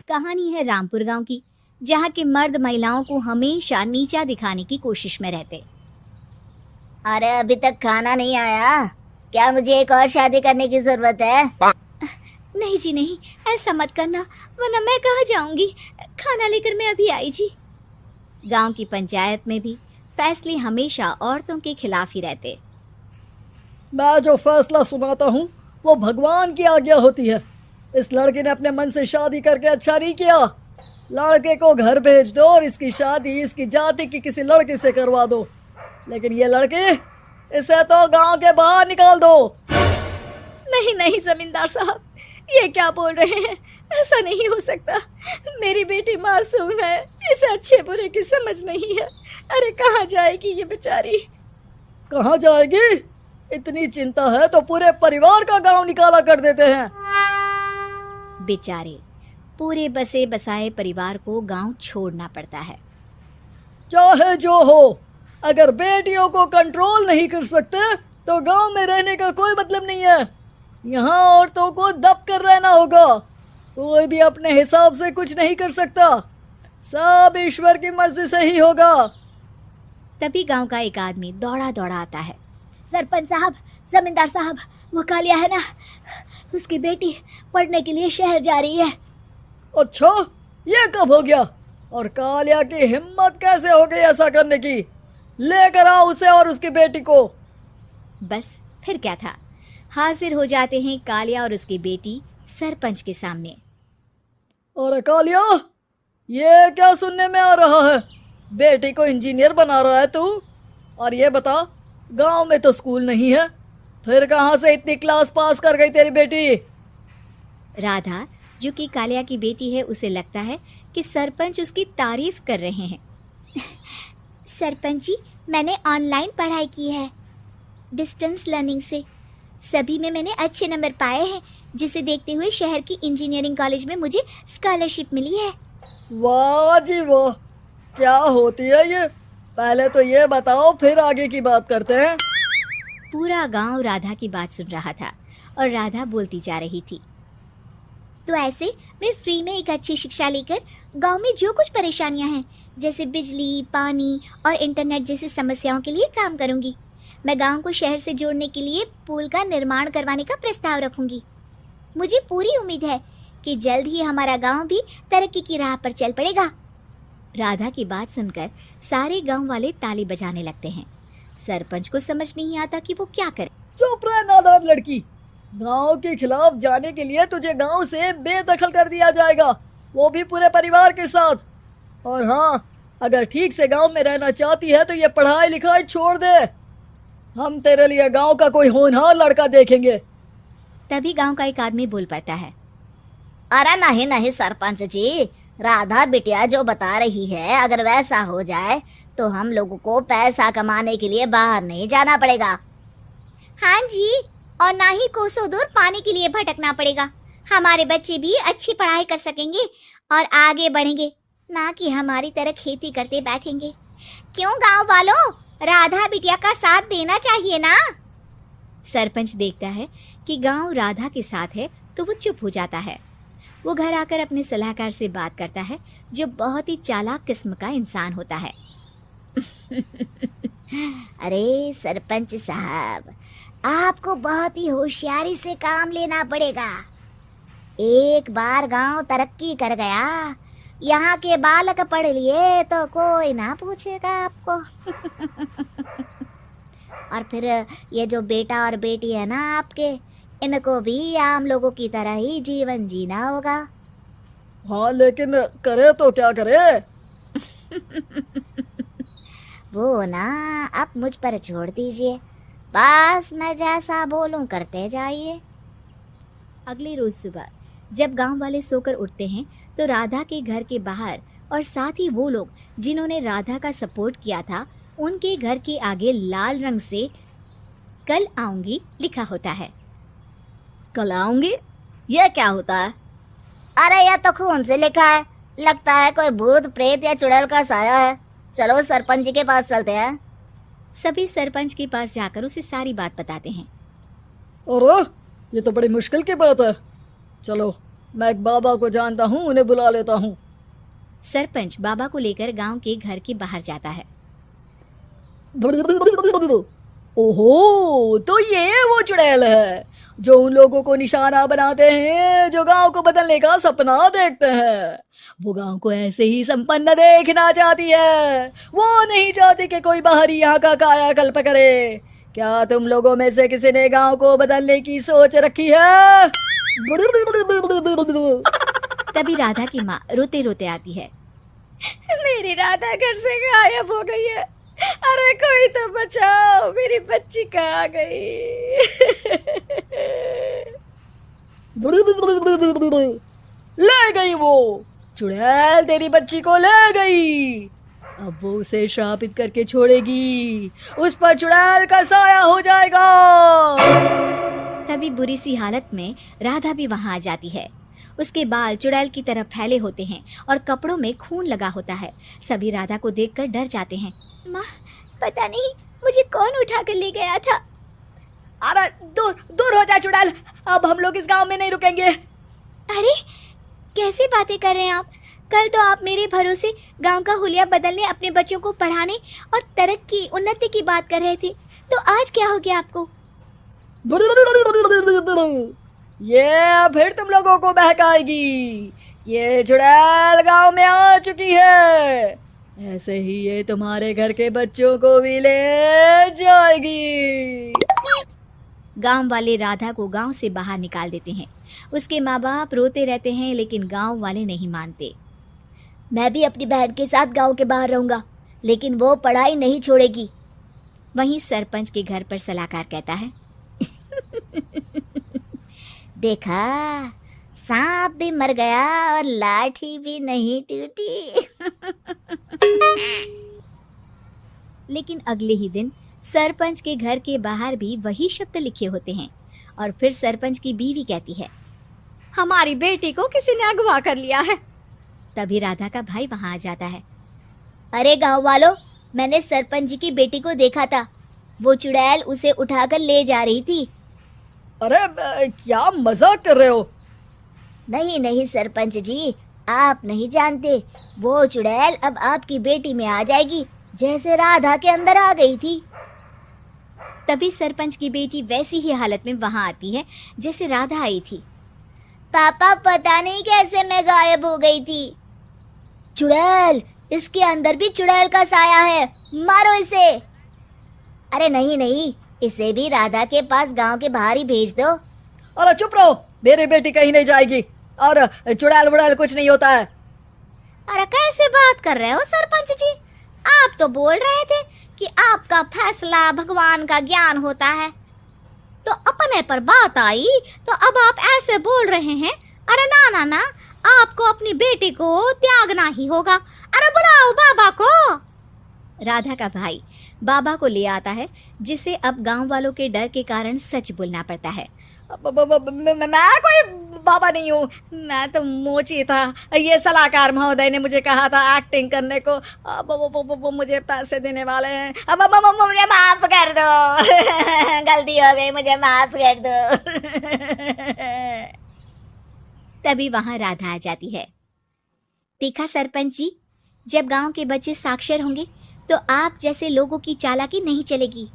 कहानी है रामपुर गांव की, जहां के मर्द महिलाओं को हमेशा नीचा दिखाने की कोशिश में रहते। अरे अभी तक खाना नहीं आया, क्या मुझे एक और शादी करने की जरूरत है? नहीं जी नहीं, ऐसा मत करना, वरना मैं कहाँ जाऊंगी। खाना लेकर मैं अभी आई जी। गांव की पंचायत में भी फैसले हमेशा औरतों के खिलाफ ही रहते। मैं जो फैसला सुनाता हूँ वो भगवान की आज्ञा होती है। इस लड़के ने अपने मन से शादी करके अच्छा नहीं किया। लड़के को घर भेज दो और इसकी शादी इसकी जाति की किसी लड़के से करवा दो, लेकिन ये लड़के, इसे तो गांव के बाहर निकाल दो। नहीं नहीं जमींदार साहब, ये क्या बोल रहे हैं? ऐसा नहीं हो सकता। मेरी बेटी मासूम है, इसे अच्छे बुरे की समझ नहीं है। अरे कहाँ जाएगी ये बेचारी? कहाँ जाएगी? इतनी चिंता है तो पूरे परिवार का गांव निकाला कर देते हैं। बेचारे पूरे बसे बसाए परिवार को गांव छोड़ना पड़ता है। चाहे जो हो, अगर बेटियों को कंट्रोल नहीं कर सकते तो गांव में रहने का कोई मतलब नहीं है। यहाँ औरतों को दब कर रहना होगा। कोई भी अपने हिसाब से कुछ नहीं कर सकता, सब ईश्वर की मर्जी से ही होगा। तभी गांव का एक आदमी दौड़ा दौड़ा आता है। सरपंच साहब, जमींदार साहब, वो कालिया है ना, उसकी बेटी पढ़ने के लिए शहर जा रही है। अच्छा, ये कब हो गया? और कालिया की हिम्मत कैसे हो गई ऐसा करने की? लेकर आओ उसे और उसकी बेटी को। बस फिर क्या था, हाजिर हो जाते हैं कालिया और उसकी बेटी सरपंच के सामने। अरे कालिया, ये क्या सुनने में आ रहा है? बेटी को इंजीनियर बना रहा है तू? और ये बता, गांव में तो स्कूल नहीं है, फिर कहाँ से इतनी क्लास पास कर गई तेरी बेटी? राधा, जो कि कालिया की बेटी है, उसे लगता है कि सरपंच उसकी तारीफ कर रहे हैं। सरपंच जी, मैंने ऑनलाइन पढ़ाई की है, डिस्टेंस लर्निंग से। सभी में मैंने अच्छे नंबर पाए हैं, जिसे देखते हुए शहर की इंजीनियरिंग कॉलेज में मुझे स्कॉलरशिप मिली है। वाह जी वाह, क्या होती है ये? पहले तो ये बताओ, फिर आगे की बात करते हैं। पूरा गांव राधा की बात सुन रहा था और राधा बोलती जा रही थी। तो ऐसे मैं फ्री में एक अच्छी शिक्षा लेकर गांव में जो कुछ परेशानियां हैं, जैसे बिजली, पानी और इंटरनेट जैसी समस्याओं के लिए काम करूंगी। मैं गांव को शहर से जोड़ने के लिए पुल का निर्माण करवाने का प्रस्ताव रखूंगी। मुझे पूरी उम्मीद है कि जल्द ही हमारा गांव भी तरक्की की राह पर चल पड़ेगा। राधा की बात सुनकर सारे गांव वाले ताली बजाने लगते हैं। सरपंच को समझ नहीं आता कि वो क्या करे। चुप रह नादान लड़की, गांव के खिलाफ जाने के लिए तुझे गांव से बेदखल कर दिया जाएगा, वो भी पूरे परिवार के साथ। और हाँ, अगर ठीक से गांव में रहना चाहती है तो ये पढ़ाई लिखाई छोड़ दे। हम तेरे लिए गांव का कोई होनहार लड़का देखेंगे। तभी गांव का एक आदमी बोल पड़ता है। अरे नहीं नहीं सरपंच जी, राधा बिटिया जो बता रही है, अगर वैसा हो जाए तो हम लोगों को पैसा कमाने के लिए बाहर नहीं जाना पड़ेगा। हाँ जी, और ना ही कोसों दूर पानी के लिए भटकना पड़ेगा। हमारे बच्चे भी अच्छी पढ़ाई कर सकेंगे और आगे बढ़ेंगे, ना कि हमारी तरह खेती करते बैठेंगे। क्यों गांव वालों, राधा बिटिया का साथ देना चाहिए ना। सरपंच देखता है कि गांव राधा के साथ है तो वो चुप हो जाता है। वो घर आकर अपने सलाहकार से बात करता है, जो बहुत ही चालाक किस्म का इंसान होता है। अरे सरपंच साहब, आपको बहुत ही होशियारी से काम लेना पड़ेगा। एक बार गांव तरक्की कर गया, यहाँ के बालक पढ़ लिए तो कोई ना पूछेगा आपको। और फिर ये जो बेटा और बेटी है ना आपके, इनको भी आम लोगों की तरह ही जीवन जीना होगा। हाँ, लेकिन करे तो क्या करे? वो ना आप मुझ पर छोड़ दीजिए, बस मैं जैसा बोलूं करते जाइए। अगले रोज सुबह जब गांव वाले सोकर उठते हैं तो राधा के घर के बाहर और साथ ही वो लोग जिन्होंने राधा का सपोर्ट किया था, उनके घर के आगे लाल रंग से कल आऊंगी लिखा होता है। कल आऊंगी, ये क्या होता है? अरे यह तो खून से लिखा है, लगता है कोई भूत प्रेत या चुड़ैल का साया है। चलो सरपंच जी के पास चलते हैं। सभी सरपंच के पास जाकर उसे सारी बात बताते हैं। और ये तो बड़ी मुश्किल की बात है। चलो मैं एक बाबा को जानता हूँ, उन्हें बुला लेता हूँ। सरपंच बाबा को लेकर गांव के घर के बाहर जाता है। ओहो, तो ये वो चुड़ैल है जो उन लोगों को निशाना बनाते हैं जो गांव को बदलने का सपना देखते हैं। वो गांव को ऐसे ही संपन्न देखना चाहती है। वो नहीं चाहती कि कोई बाहरी यहाँ का कायाकल्प करे। क्या तुम लोगों में से किसी ने गांव को बदलने की सोच रखी है? तभी राधा की माँ रोते रोते आती है। मेरी राधा घर से गायब हो गई है। अरे कोई तो बचाओ, मेरी बच्ची कहाँ गई? ले गई वो चुड़ैल, तेरी बच्ची को ले गई। अब वो उसे श्रापित करके छोड़ेगी। उस पर चुड़ैल का साया हो जाएगा। तभी बुरी सी हालत में राधा भी वहां आ जाती है। उसके बाल चुड़ैल की तरह फैले होते हैं और कपड़ों में खून लगा होता है। सभी राधा को देखकर डर जाते हैं। माँ, पता नहीं मुझे कौन उठा कर ले गया था। अरे दूर दूर हो जा चुड़ैल, अब हम लोग इस गांव में नहीं रुकेंगे। अरे कैसी बातें कर रहे हैं आप? कल तो आप मेरे भरोसे गांव का हुलिया बदलने, अपने बच्चों को पढ़ाने और तरक्की उन्नति की बात कर रहे थे, तो आज क्या हो गया आपको? ये फिर तुम लोगों को बहकाएगी। ये चुड़ैल गांव में आ चुकी है। ऐसे ही ये तुम्हारे घर के बच्चों को भी ले जाएगी। गांव वाले राधा को गांव से बाहर निकाल देते हैं। उसके माँ बाप रोते रहते हैं, लेकिन गांव वाले नहीं मानते। मैं भी अपनी बहन के साथ गांव के बाहर रहूंगा, लेकिन वो पढ़ाई नहीं छोड़ेगी। वहीं सरपंच के घर पर सलाहकार कहता है। देखा, सांप भी मर गया और लाठी भी नहीं टूटी। लेकिन अगले ही दिन सरपंच के घर के बाहर भी वही शब्द लिखे होते हैं। और फिर सरपंच की बीवी कहती है, हमारी बेटी को किसी ने अगवा कर लिया है। तभी राधा का भाई वहां आ जाता है। अरे गांव वालों, मैंने सरपंच जी की बेटी को देखा था। वो चुड़ैल उसे उठाकर ले जा रही थी। अरे क्या मजाक कर रहे हो? नहीं नहीं सरपंच जी, आप नहीं जानते। वो चुड़ैल अब आपकी बेटी में आ जाएगी, जैसे राधा के अंदर आ गई थी। तभी सरपंच की बेटी वैसी ही हालत में वहां आती है जैसे राधा आई थी। पापा, पता नहीं कैसे मैं गायब हो गई थी। चुड़ैल, इसके अंदर भी चुड़ैल का साया है, मारो इसे। अरे नहीं नहीं, इसे भी राधा के पास गांव के बाहर ही भेज दो। अरे चुप रहो, मेरी बेटी कहीं नहीं जाएगी और चुड़ैल वुड़ैल कुछ नहीं होता है। अरे कैसे बात कर रहे हो सरपंच जी? आप तो बोल रहे थे कि आपका फैसला भगवान का ज्ञान होता है, तो अपने पर बात आई तो अब आप ऐसे बोल रहे हैं। अरे ना ना ना, आपको अपनी बेटी को त्यागना ही होगा। अरे बुलाओ बाबा को। राधा का भाई बाबा को ले आता है, जिसे अब गांव वालों के डर के कारण सच बोलना पड़ता है। मैं कोई बाबा नहीं हूँ, मैं तो मोची था। ये सलाहकार महोदय ने मुझे कहा था एक्टिंग करने को। अब वो मुझे पैसे देने वाले हैं। अब मुझे माफ कर दो। गलती हो गई, मुझे माफ कर दो। तभी वहां राधा आ जाती है। देखा सरपंच जी, जब गांव के बच्चे साक्षर होंगे तो आप जैसे लोगों की चालाकी नहीं चलेगी।